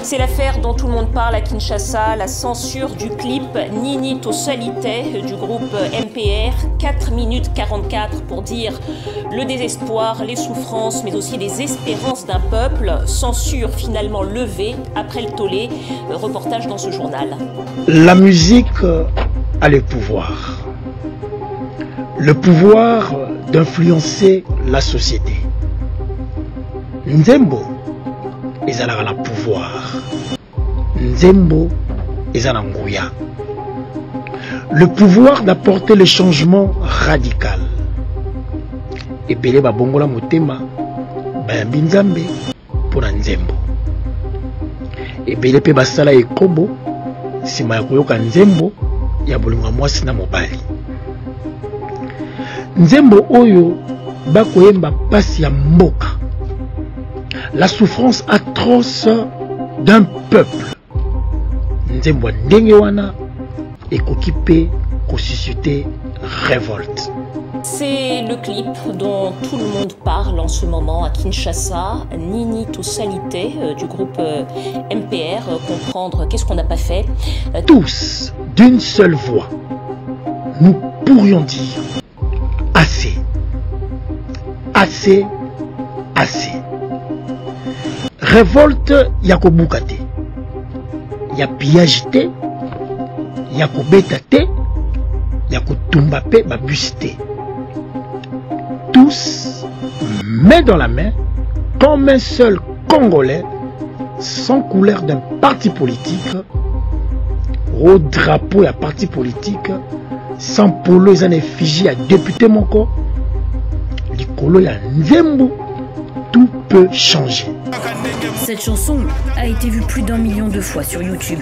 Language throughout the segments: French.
C'est l'affaire dont tout le monde parle à Kinshasa, la censure du clip Nini Tosalite du groupe MPR, 4 minutes 44 pour dire le désespoir, les souffrances, mais aussi les espérances d'un peuple. Censure finalement levée après le tollé. Reportage dans ce journal. La musique a le pouvoir. Le pouvoir d'influencer la société. Nzembo ezalaka na pouvoir. Nzembo ezala nguya. Le pouvoir d'apporter le changement radical. Ebele babongola motema bayambi nzambe pona nzembo. Ebele pe basala ekobo sima ya koyoka nzembo ya bolingo mwasi na mobali. Nzembo oyo bakoyemba pasi ya mboka. La souffrance atroce d'un peuple. Nzembo ndenge wana ekoki pe kosusciter révolte. C'est le clip dont tout le monde parle en ce moment à Kinshasa. Nini Tosalite du groupe MPR. Comprendre qu'est-ce qu'on n'a pas fait. Tous, d'une seule voix, nous pourrions dire assez. Assez. Assez. Révolte yako bukate. Ya pillage te. Yako beta te. Yako tumba pe babusite. Tous, main dans la main, comme un seul Congolais, sans couleur d'un parti politique, au drapeau et à parti politique, sans polo et en effigie à député moko, likolo ya nzembo, tout peut changer. Cette chanson a été vue plus d'1 million de fois sur YouTube.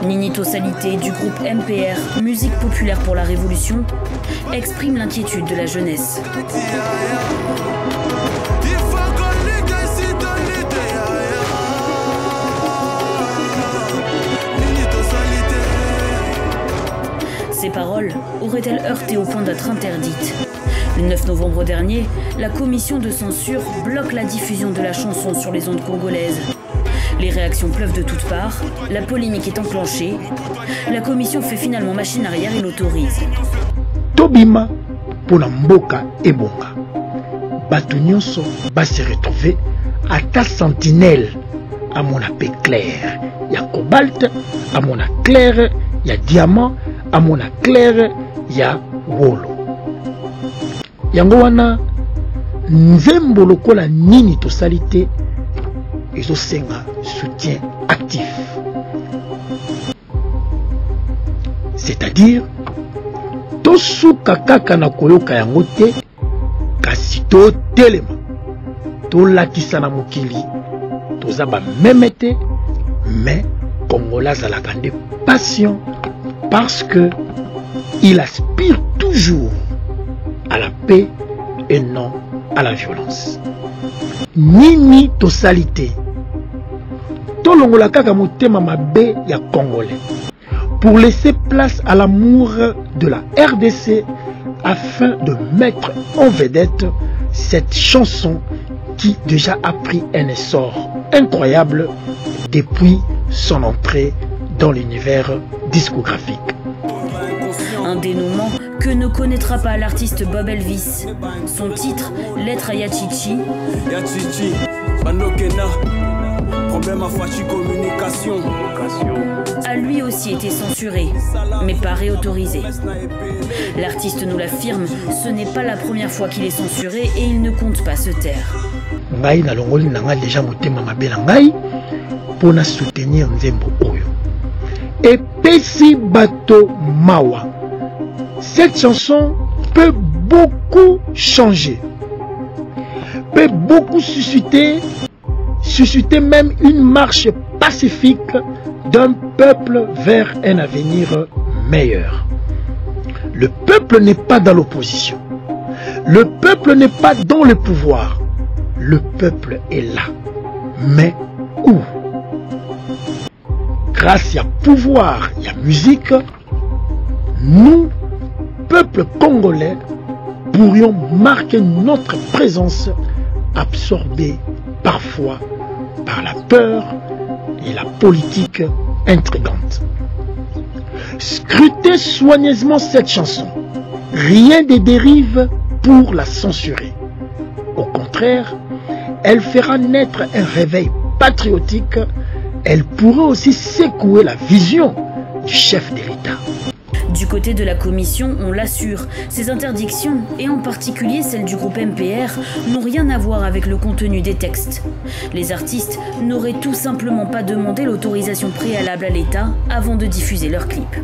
Nini Tosalite du groupe MPR, Musique populaire pour la révolution, exprime l'inquiétude de la jeunesse. Ces paroles auraient-elles heurté au point d'être interdites? Le 9 novembre dernier, la commission de censure bloque la diffusion de la chanson sur les ondes congolaises. Les réactions pleuvent de toutes parts, la polémique est enclenchée. La commission fait finalement machine arrière et l'autorise. Tobima pour la mboka ebonga. Batu nyonso va se retrouver à ta sentinelle à mon appel clair. Il y a cobalt, à mon clair, il y a diamant, à mon clair, il y a wolo. Yango wana nzembo lokola Nini Tosalite ezo senga soutien actif. C'est-à-dire tosuka kaka na koyoka yango te kasi to telema to lakisa na mokili toza ba memete mais Congola zalaka nde patient parce que il aspire toujours à la paix et non à la violence. Nini Tosalite tolongola kaka motema mabe ya Congolais pour laisser place à l'amour de la RDC afin de mettre en vedette cette chanson qui déjà a pris un essor incroyable depuis son entrée dans l'univers discographique. Un dénouement que ne connaîtra pas l'artiste Bob Elvis. Son titre, Lettre à Yachichi, a lui aussi été censuré, mais pas réautorisé. L'artiste nous l'affirme, ce n'est pas la première fois qu'il est censuré et il ne compte pas se taire. Ngai na longoli nanga déjà motema mabe na ngai pona soutenir nzembo oyo. Et pesi bato mawa. Cette chanson peut beaucoup changer, peut beaucoup susciter même une marche pacifique d'un peuple vers un avenir meilleur. Le peuple n'est pas dans l'opposition. Le peuple n'est pas dans le pouvoir. Le peuple est là. Mais où? Grâce à pouvoir et à musique, nous, peuple congolais, pourrions marquer notre présence absorbée parfois par la peur et la politique intrigante. Scrutez soigneusement cette chanson. Rien de dérive pour la censurer. Au contraire, elle fera naître un réveil patriotique. Elle pourrait aussi secouer la vision du chef de l'État. Du côté de la commission, on l'assure, ces interdictions, et en particulier celles du groupe MPR, n'ont rien à voir avec le contenu des textes. Les artistes n'auraient tout simplement pas demandé l'autorisation préalable à l'État avant de diffuser leurs clips.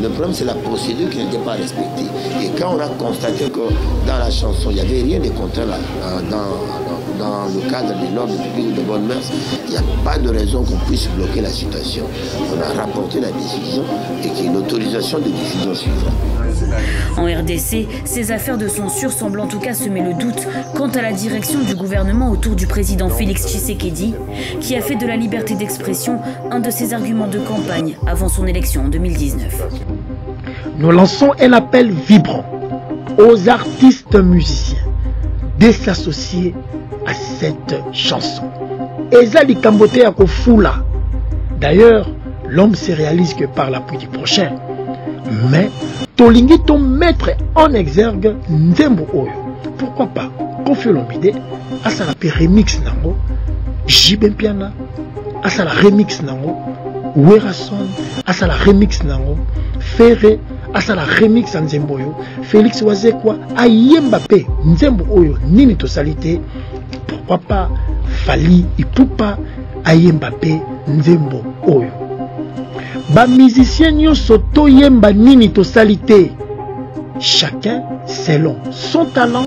Le problème, c'est la procédure qui n'était pas respectée. Et quand on a constaté que dans la chanson, il n'y avait rien de contraire dans le cadre de l'ordre public de bonne mœurs, il n'y a pas de raison qu'on puisse bloquer la situation. On a rapporté la décision et qu'il y ait une autorisation de diffusion suivante. En RDC, ces affaires de censure semblent en tout cas semer le doute quant à la direction du gouvernement autour du président Félix Tshisekedi, qui a fait de la liberté d'expression un de ses arguments de campagne avant son élection en 2019. Nous lançons un appel vibrant aux artistes musiciens de s'associer à cette chanson. Ezali Kambote à Kofula. D'ailleurs, l'homme se réalise que par l'appui du prochain. Mais tolingi ton mettre en exergue Nzembo Oyo. Pourquoi pas Kofi Olomide à sa remix nango, Jibem Piana à sa remix nango, Werason à sa remix nango, Ferré à sa remix Nzembo Oyo, Félix Wazekwa ayemba pe Nzembo Oyo nini to salite. Pourquoi pas Fali Ipupa ayemba pe Nzembo Oyo. Ba musicien nyonso toyemba nini to salite. Chacun selon son talent,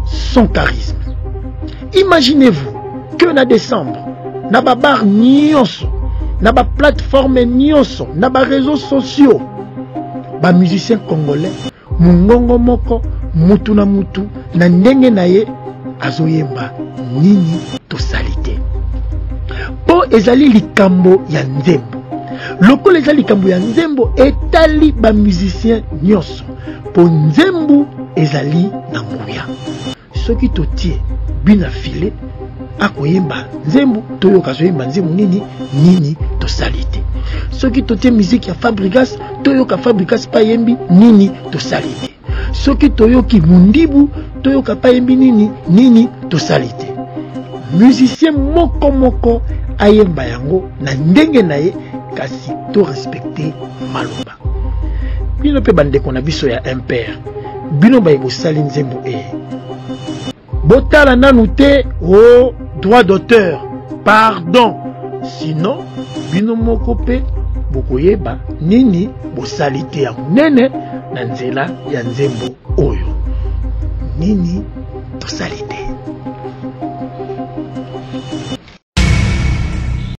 son charisme. Imaginez-vous que na décembre, na ba bar nyonso, na ba plateforme nyonso, na ba réseaux sociaux, ba musicien congolais, mungongo moko, mutu na mutu, na ndenge na ye, azoyemba nini to salite. Po ezali likambo ya Nzembo. Loko les likambo ya Nzembo etali ba musicien nyonso. Po Nzembo ezali na nguya. Soki totie bina file akoyemba Nzembo toyoka zoyemba Nzembo nini to salite. Soki totie musique ya Fabrigas toyoka Fabrigas pa yembi nini to salite. Soki toyoki Mundibu toyoka pa yembi nini to salite. Musicien moko ayemba yango na ndenge na ye kasi to respecter maloba. Bino pe bandeko na biso ya MPR bino ba ebosali Nzembo botala nanu te o droit d'auteur, pardon, sinon bino moko pe bokoyeba nini bosalite ya munene na nzela ya Nzembo oyo nini tosalite.